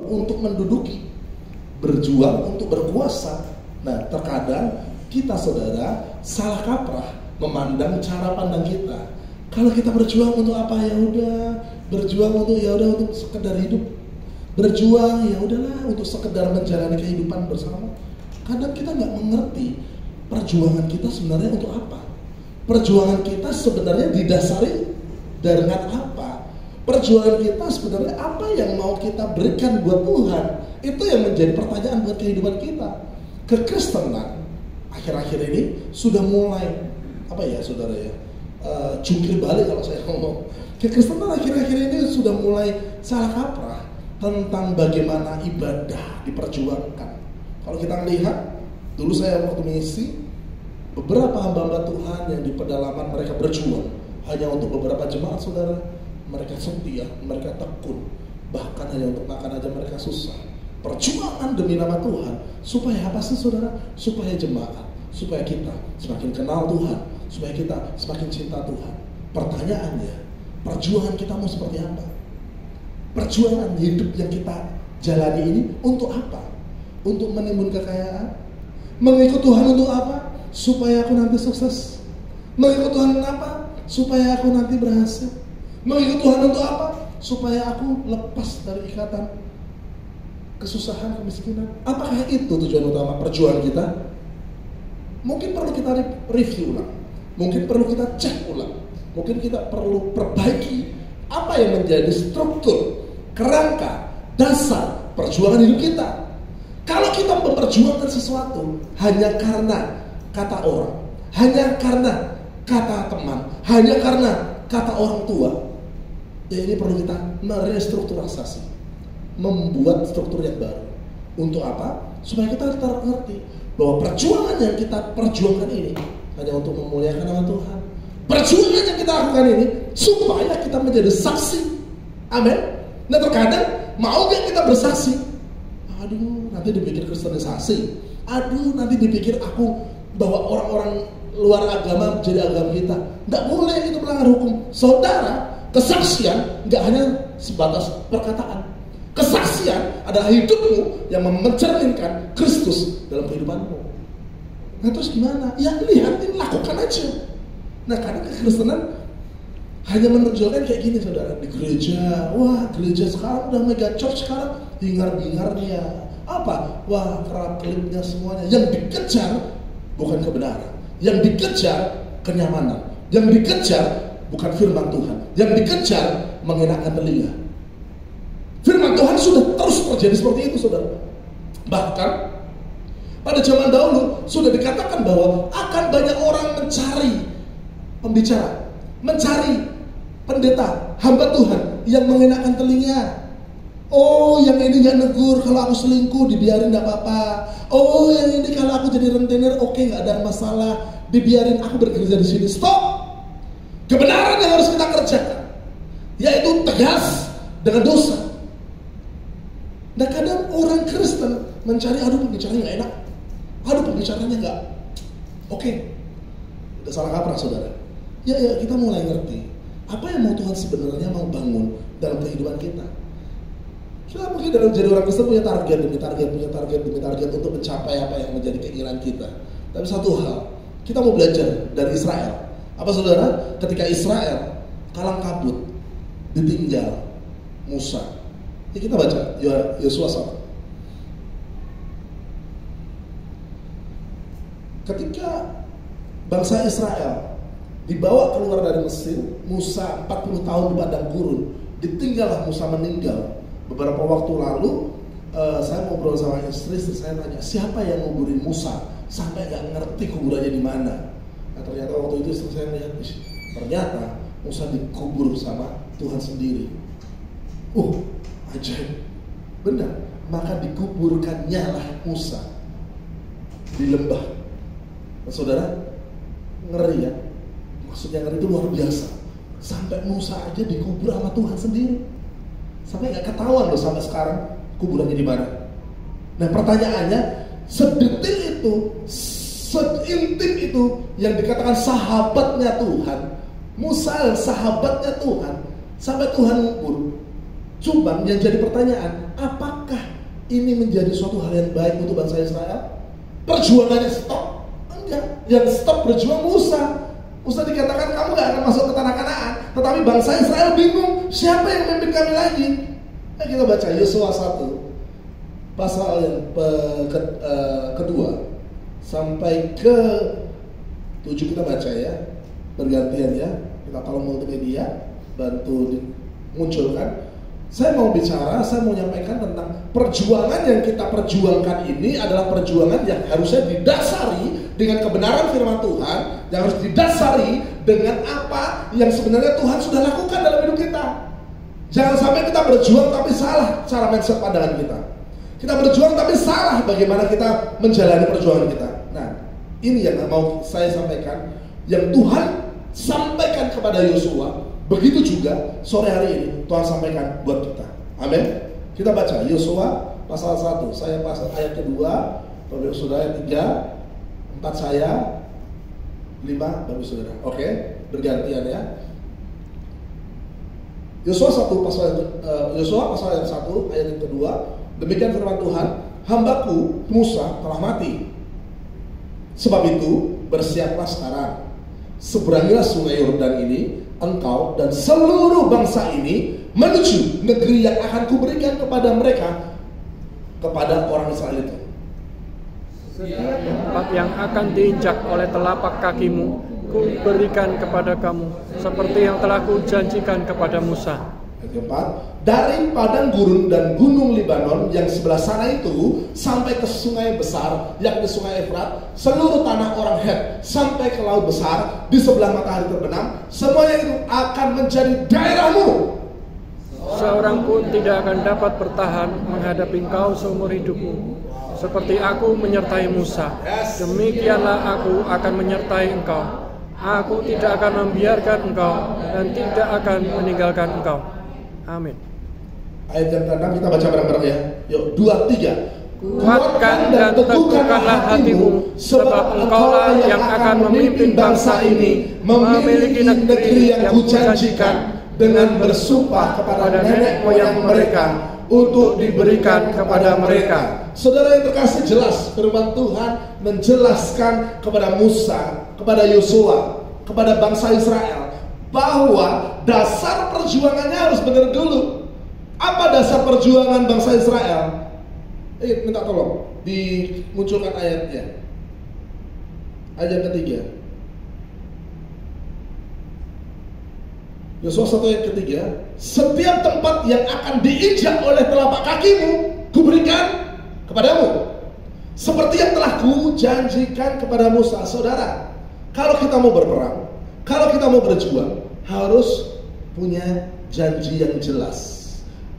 untuk menduduki, berjuang untuk berkuasa. Nah, terkadang kita saudara salah kaprah memandang cara pandang kita. Kalau kita berjuang untuk apa, ya udah, berjuang untuk untuk sekedar hidup. Berjuang ya udahlah untuk sekedar menjalani kehidupan bersama. Kadang kita nggak mengerti perjuangan kita sebenarnya untuk apa. Perjuangan kita sebenarnya didasari dengan apa. Perjuangan kita sebenarnya apa yang mau kita berikan buat Tuhan. Itu yang menjadi pertanyaan buat kehidupan kita. Kekristenan akhir-akhir ini sudah mulai saudara ya, jungkir balik kalau saya ngomong. Kekristenan akhir-akhir ini sudah mulai salah kaprah tentang bagaimana ibadah diperjuangkan. Kalau kita lihat, dulu saya waktu mengisi, beberapa hamba-hamba Tuhan yang di pedalaman mereka berjuang hanya untuk beberapa jemaat saudara. Mereka setia, mereka tekun, bahkan hanya untuk makan aja mereka susah. Perjuangan demi nama Tuhan. Supaya apa sih saudara? Supaya jemaat, supaya kita semakin kenal Tuhan, supaya kita semakin cinta Tuhan. Pertanyaannya, perjuangan kita mau seperti apa? Perjuangan hidup yang kita jalani ini untuk apa? Untuk menimbun kekayaan? Mengikut Tuhan untuk apa? Supaya aku nanti sukses. Mengikut Tuhan untuk apa? Supaya aku nanti berhasil. Mengikut Tuhan untuk apa? Supaya aku lepas dari ikatan kesusahan, kemiskinan. Apakah itu tujuan utama perjuangan kita? Mungkin perlu kita review ulang. Mungkin perlu kita cek ulang. Mungkin kita perlu perbaiki apa yang menjadi struktur, kerangka, dasar perjuangan hidup kita. Kalau kita memperjuangkan sesuatu hanya karena kata orang, hanya karena kata teman, hanya karena kata orang tua, ya ini perlu kita merestrukturasi, membuat struktur yang baru. Untuk apa? Supaya kita ngerti bahwa perjuangan yang kita perjuangkan ini hanya untuk memuliakan nama Tuhan. Perjuangan yang kita lakukan ini supaya kita menjadi saksi. Amin. Nah, terkadang mau gak kita bersaksi? Aduh, nanti dipikir kristenisasi. Aduh, nanti dipikir aku bawa orang-orang luar agama menjadi agama kita. Nggak boleh, itu melanggar hukum. Saudara, kesaksian nggak hanya sebatas perkataan. Kesaksian adalah hidupmu yang mencerminkan Kristus dalam kehidupanmu. Nah, terus gimana? Ya lihatin, lakukan aja. Nah, karena kekristenan hanya menunjukkan kayak gini saudara, di gereja, wah gereja sekarang udah mega church sekarang, hingar-bingarnya apa? Wah kerap klipnya semuanya. Yang dikejar bukan kebenaran, yang dikejar kenyamanan, yang dikejar bukan firman Tuhan, yang dikejar mengenakan telinga. Firman Tuhan sudah terus terjadi seperti itu saudara. Bahkan pada zaman dahulu sudah dikatakan bahwa akan banyak orang mencari pembicara, mencari pendeta, hamba Tuhan yang mengenakan telinga. Oh, yang ini gak negur kalau aku selingkuh, dibiarin gak apa-apa. Oh, yang ini kalau aku jadi rentenir, oke, gak ada masalah, dibiarin aku bekerja di sini. Stop. Kebenaran yang harus kita kerjakan, yaitu tegas dengan dosa. Nah, kadang orang Kristen mencari, aduh pembicaranya gak enak, aduh pembicaranya gak oke. Udah salah kaprah saudara. Ya kita mulai ngerti apa yang mau Tuhan sebenarnya mau bangun dalam kehidupan kita. Kita mungkin dalam jadi orang Kristen punya target demi target untuk mencapai apa yang menjadi keinginan kita. Tapi satu hal, kita mau belajar dari Israel. Apa saudara? Ketika Israel kalang kabut, ditinggal Musa. Ya, kita baca Yosua 1. Ketika bangsa Israel dibawa keluar dari Mesir, Musa 40 tahun di padang gurun, ditinggallah Musa meninggal. Beberapa waktu lalu saya ngobrol sama istri saya tanya, siapa yang nguburin Musa sampai gak ngerti kuburannya di mana. Nah, ternyata waktu itu istri saya lihat, ternyata Musa dikubur sama Tuhan sendiri. Ajaib, benar. Maka dikuburkannya lah Musa di lembah. Nah, saudara, ngeri ya. Maksudnya ngeri itu luar biasa. Sampai Musa aja dikubur sama Tuhan sendiri. Sampai gak ketahuan loh sampai sekarang kuburannya di mana. Nah, pertanyaannya, sedetil itu, seintim itu yang dikatakan sahabatnya Tuhan, Musa sahabatnya Tuhan, sampai Tuhan ngubur. Cuman yang jadi pertanyaan, apakah ini menjadi suatu hal yang baik untuk bangsa Israel? Perjuangannya stop? Enggak. Yang stop berjuang Musa. Musa dikatakan kamu gak akan masuk ke tanah Kanaan. Tetapi bangsa Israel bingung, siapa yang memimpin kami lagi? Nah, kita baca Yosua 1 pasal yang kedua sampai ke 7 kita baca ya. Bergantian ya. Kita tolong multimedia bantu munculkan. Saya mau bicara, saya mau menyampaikan tentang perjuangan yang kita perjuangkan ini adalah perjuangan yang harusnya didasari dengan kebenaran firman Tuhan, yang harus didasari dengan apa yang sebenarnya Tuhan sudah lakukan dalam hidup kita. Jangan sampai kita berjuang tapi salah cara mindset pandangan kita. Kita berjuang tapi salah bagaimana kita menjalani perjuangan kita. Nah, ini yang mau saya sampaikan, yang Tuhan sampaikan kepada Yosua. Begitu juga sore hari ini Tuhan sampaikan buat kita. Amin. Kita baca Yosua pasal 1. Saya pasal ayat kedua, Bapak Saudara ayat 3, 4 saya, 5 Bapak Saudara. Oke, bergantian ya. Yosua 1 pasal ayat 1 ayat yang kedua. Demikian firman Tuhan, hambaku Musa telah mati. Sebab itu bersiaplah sekarang. Seberangilah sungai Yordan ini, engkau dan seluruh bangsa ini menuju negeri yang akan kuberikan kepada mereka, kepada orang Israel itu. Setiap tempat yang akan diinjak oleh telapak kakimu, kuberikan kepada kamu, seperti yang telah kujanjikan kepada Musa. Yang keempat, dari padang gurun dan gunung Libanon yang sebelah sana itu sampai ke sungai besar, yakni sungai Efrat, seluruh tanah orang Het sampai ke laut besar di sebelah matahari terbenam, semuanya itu akan menjadi daerahmu. Seorang pun tidak akan dapat bertahan menghadapi engkau seumur hidupmu. Seperti aku menyertai Musa, demikianlah aku akan menyertai engkau. Aku tidak akan membiarkan engkau dan tidak akan meninggalkan engkau. Amin. Ayat yang ke-6 kita baca bareng-bareng ya. Yuk, 2, 3. Kuatkan dan teguhkanlah hatimu, sebab engkaulah yang akan memimpin bangsa ini memiliki negeri yang kujanjikan dengan bersumpah kepada nenek moyang mereka untuk diberikan kepada mereka. Saudara yang terkasih, jelas firman Tuhan menjelaskan kepada Musa, kepada Yosua, kepada bangsa Israel bahwa dasar perjuangannya harus benar dulu. Apa dasar perjuangan bangsa Israel? Minta tolong dimunculkan ayatnya. Ayat ketiga. Yosua 1 ayat ketiga. Setiap tempat yang akan diinjak oleh telapak kakimu, kuberikan kepadamu, seperti yang telah kujanjikan kepada Musa. Saudara, kalau kita mau berperang, kalau kita mau berjuang, harus punya janji yang jelas.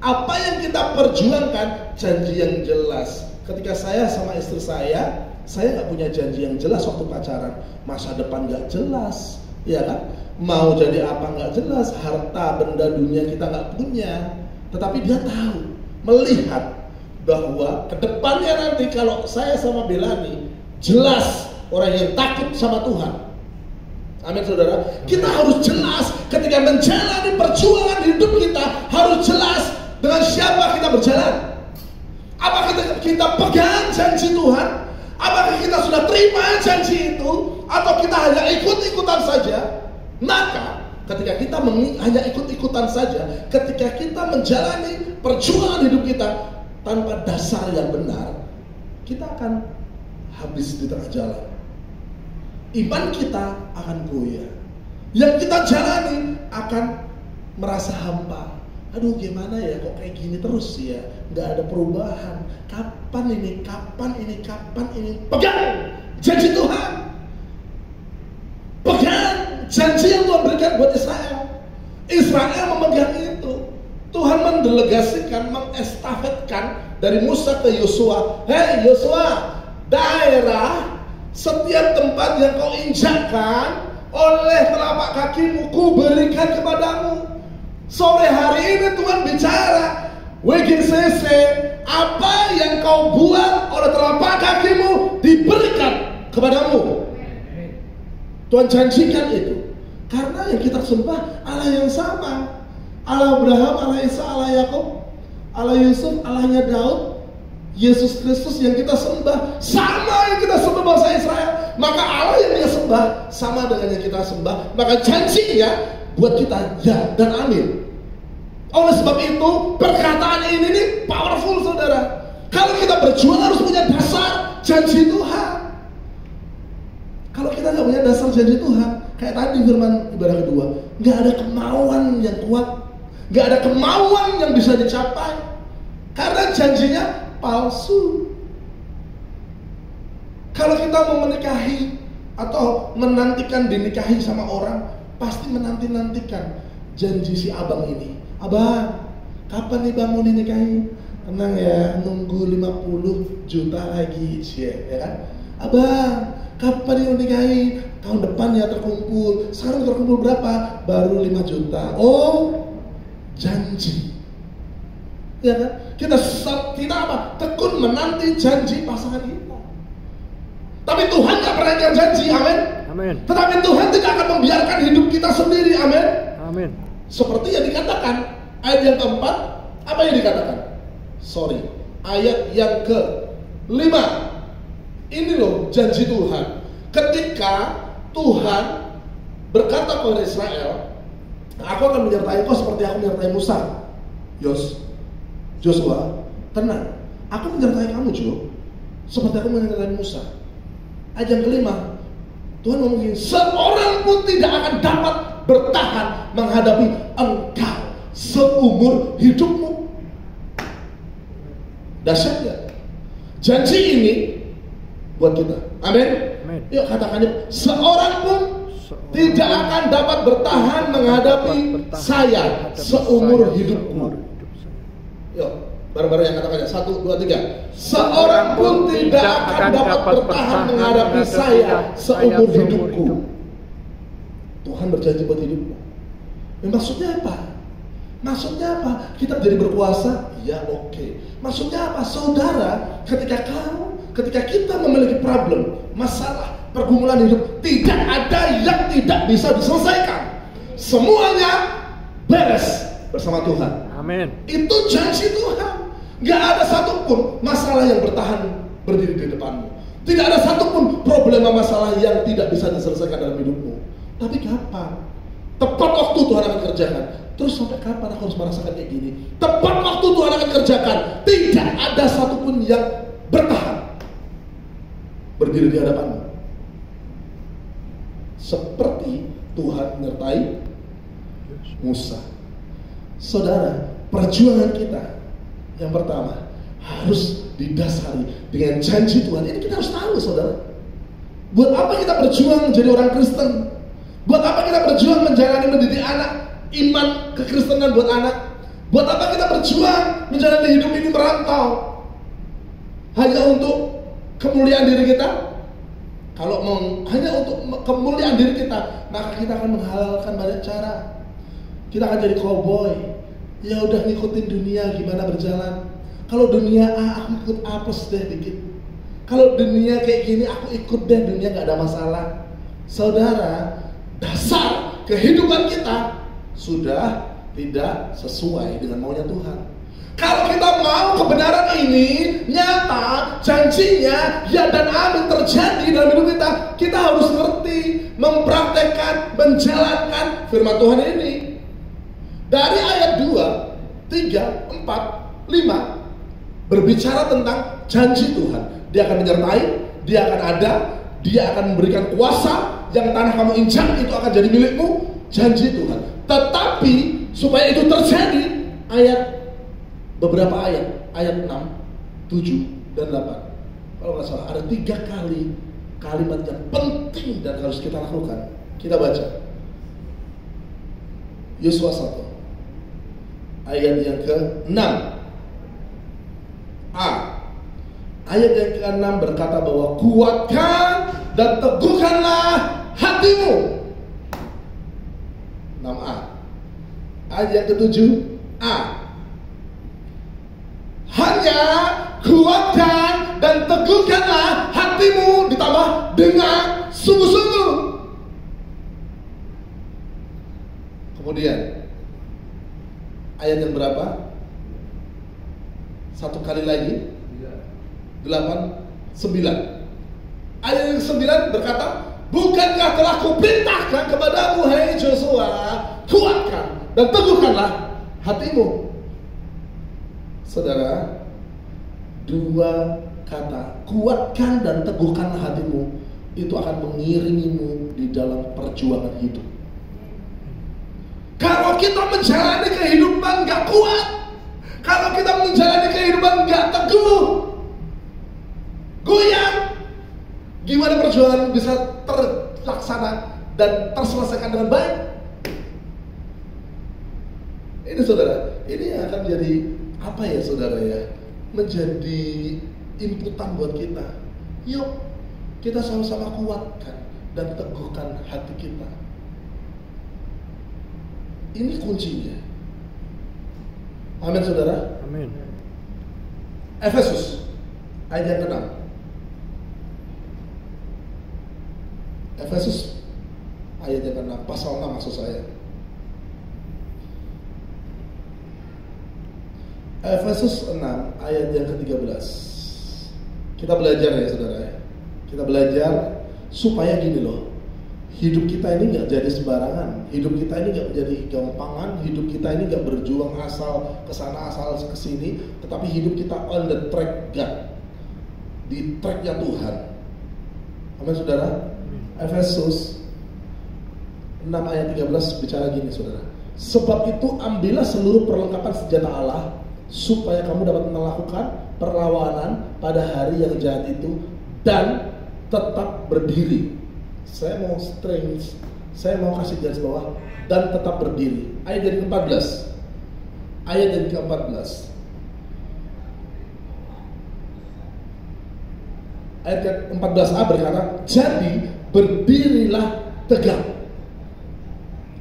Apa yang kita perjuangkan, janji yang jelas. Ketika saya sama istri saya nggak punya janji yang jelas waktu pacaran. Masa depan nggak jelas, ya kan? Mau jadi apa nggak jelas, harta benda dunia kita nggak punya. Tetapi dia tahu, melihat bahwa kedepannya nanti kalau saya sama Belani jelas orang yang takut sama Tuhan. Amin saudara. Kita harus jelas ketika menjalani perjuangan hidup kita, harus jelas dengan siapa kita berjalan. Apakah kita pegang janji Tuhan? Apakah kita sudah terima janji itu? Atau kita hanya ikut-ikutan saja? Maka ketika kita hanya ikut-ikutan saja, ketika kita menjalani perjuangan hidup kita tanpa dasar yang benar, kita akan habis di tengah jalan. Iman kita akan goyah. Yang kita jalani akan merasa hampa. Aduh gimana ya, kok kayak gini terus ya, nggak ada perubahan. Kapan ini? Pegang janji Tuhan. Pegang janji yang Tuhan berikan buat Israel. Israel memegang itu. Tuhan mendelegasikan, mengestafetkan dari Musa ke Yosua. Hei Yosua, daerah setiap tempat yang kau injakkan oleh telapak kakimu, ku berikan kepadamu. Sore hari ini Tuhan bicara, WGCC, apa yang kau buat oleh telapak kakimu diberikan kepadamu. Tuhan janjikan itu. Karena yang kita sembah Allah yang sama. Allah Abraham, Allah Isa, Allah Yakub, Allah Yusuf, Allahnya Daud. Yesus Kristus yang kita sembah sama yang kita sembah bangsa Israel, maka Allah yang dia sembah sama dengan yang kita sembah, maka janjinya buat kita ya dan amin. Oleh sebab itu perkataan ini nih powerful saudara. Kalau kita berjuang harus punya dasar janji Tuhan. Kalau kita nggak punya dasar janji Tuhan, kayak tadi firman ibadah kedua, nggak ada kemauan yang kuat, nggak ada kemauan yang bisa dicapai, karena janjinya palsu. Kalau kita mau menikahi atau menantikan dinikahi sama orang, pasti menanti-nantikan janji si abang ini. Abang, kapan nih bang mau dinikahi? Tenang ya, nunggu 50 juta lagi, ya kan? Abang, kapan nih mau dinikahi? Tahun depan ya terkumpul. Sekarang terkumpul berapa? Baru 5 juta. Oh, janji. Ya kan? Kita apa? Tekun menanti janji pasangan kita. Tapi Tuhan gak pernah ingkar janji, amin. Amin. Tetapi Tuhan tidak akan membiarkan hidup kita sendiri, amin. Amin. Seperti yang dikatakan ayat yang keempat, apa yang dikatakan? Ayat yang ke-5. Ini loh janji Tuhan. Ketika Tuhan berkata kepada Israel, aku akan menyertai kau seperti aku menyertai Musa. Joshua, tenang, aku menyertai kamu Jo, seperti aku menyertai Musa. Ayat yang ke-5, Tuhan ngomong gini, seorang pun tidak akan dapat bertahan menghadapi engkau seumur hidupmu. Dahsyat ya? Janji ini buat kita, amin. Yuk katakan yuk, seorang pun tidak akan dapat bertahan menghadapi saya seumur hidupku. Yuk, bareng-bareng yang katakannya. 1, 2, 3. Seorang pun tidak akan dapat bertahan menghadapi saya seumur hidupku. Tuhan berjanji buat hidupmu. Maksudnya apa? Maksudnya apa? Kita jadi berkuasa? Ya oke. Maksudnya apa? Saudara, ketika kita memiliki problem, masalah, pergumulan hidup, tidak ada yang tidak bisa diselesaikan. Semuanya beres bersama Tuhan. Amin. Itu janji Tuhan. Gak ada satupun masalah yang bertahan berdiri di depanmu. Tidak ada satupun problema masalah yang tidak bisa diselesaikan dalam hidupmu. Tapi kapan? Tepat waktu Tuhan akan kerjakan. Terus sampai kapan aku harus merasakan kayak gini? Tepat waktu Tuhan akan kerjakan. Tidak ada satupun yang bertahan berdiri di hadapanmu. Seperti Tuhan menyertai Musa. Saudara, perjuangan kita yang pertama harus didasari dengan janji Tuhan. Ini kita harus tahu, saudara. Buat apa kita berjuang menjadi orang Kristen? Buat apa kita berjuang mendidik anak iman kekristenan buat anak? Buat apa kita berjuang menjalani hidup ini merantau? Hanya untuk kemuliaan diri kita? Kalau hanya untuk kemuliaan diri kita, maka kita akan menghalalkan banyak cara. Kita akan jadi cowboy. Ya udah ngikutin dunia gimana berjalan. Kalau dunia A, aku ikut A plus deh dikit. Kalau dunia kayak gini, aku ikut deh, dunia gak ada masalah. Saudara, dasar kehidupan kita sudah tidak sesuai dengan maunya Tuhan. Kalau kita mau kebenaran ini nyata, janjinya ya dan amin terjadi dalam hidup kita, kita harus ngerti, mempraktekkan, menjalankan firman Tuhan ini. Dari ayat 2, 3, 4, 5 berbicara tentang janji Tuhan. Dia akan menyertai, dia akan ada, dia akan memberikan kuasa, yang tanah kamu injak itu akan jadi milikmu, janji Tuhan. Tetapi supaya itu terjadi, beberapa ayat 6, 7, dan 8. Kalau nggak salah ada 3 kali kalimat yang penting dan harus kita lakukan. Kita baca Yosua 1 ayat yang ke-6. Ayat yang ke-6 berkata bahwa kuatkan dan teguhkanlah hatimu. 6a. Ayat yang ke-7 hanya kuatkan dan teguhkanlah hatimu, ditambah dengan sungguh-sungguh. Kemudian ayat yang berapa? 1 kali lagi. 8, 9. Ayat yang 9 berkata, bukankah telah kuperintahkan kepadamu, hai Joshua, kuatkan dan teguhkanlah hatimu. Saudara, dua kata, kuatkan dan teguhkanlah hatimu, itu akan mengiringimu di dalam perjuangan hidup. Kalau kita menjalani kehidupan gak kuat, kalau kita menjalani kehidupan gak teguh, goyang, gimana perjuangan bisa terlaksana dan terselesaikan dengan baik? Ini saudara, ini akan jadi apa ya saudara ya? Menjadi inputan buat kita. Yuk, kita sama-sama kuatkan dan teguhkan hati kita. Ini kuncinya. Amin saudara. Amin. Efesus ayat yang ke-6. Efesus ayat yang ke-6, pasal 6 maksud saya. Efesus 6 ayat yang ke-13. Kita belajar ya saudara ya. Kita belajar supaya gini loh, hidup kita ini gak jadi sembarangan, hidup kita ini gak menjadi gampangan, hidup kita ini gak berjuang asal kesana asal kesini, tetapi hidup kita on the track God, di tracknya Tuhan. Amin saudara. Efesus 6 ayat 13 bicara gini saudara, sebab itu ambillah seluruh perlengkapan senjata Allah, supaya kamu dapat melakukan perlawanan pada hari yang jahat itu dan tetap berdiri. Saya mau kasih garis bawah, dan tetap berdiri. Ayat yang ke-14. Ayat yang ke-14. Ayat ke-14a berkata, jadi berdirilah tegak.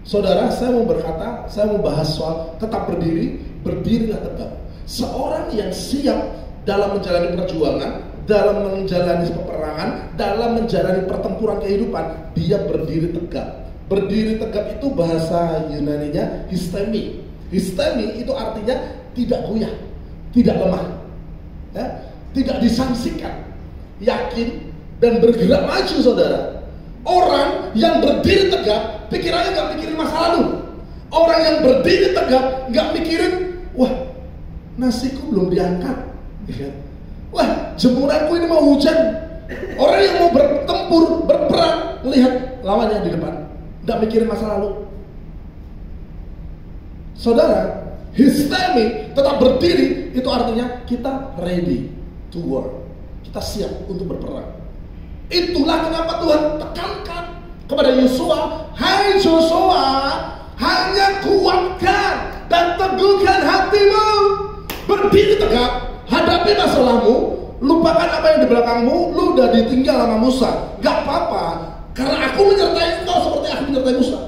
Saudara, saya mau berkata, saya mau bahas soal tetap berdiri, berdirilah tegak. Seorang yang siap dalam menjalani perjuangan, dalam menjalani peperangan, dalam menjalani pertempuran kehidupan, dia berdiri tegak. Berdiri tegak itu bahasa Yunaninya histemi. Histemi itu artinya tidak goyah, tidak lemah, ya, tidak disangsikan, yakin dan bergerak maju saudara. Orang yang berdiri tegak, pikirannya gak mikirin masa lalu. Orang yang berdiri tegak gak mikirin, wah nasiku belum diangkat, wah jemuranku ini mau hujan. Orang yang mau bertempur, berperang, lihat lawannya di depan, gak mikirin masa lalu. Saudara, histemi, tetap berdiri, itu artinya kita ready to war, kita siap untuk berperang. Itulah kenapa Tuhan tekankan kepada Yosua, hai Joshua, hanya kuatkan dan teguhkan hatimu, berdiri tegak, hadapi masalahmu, lupakan apa yang di belakangmu. Lu udah ditinggal sama Musa, gak apa-apa, karena aku menyertai engkau seperti aku menyertai Musa.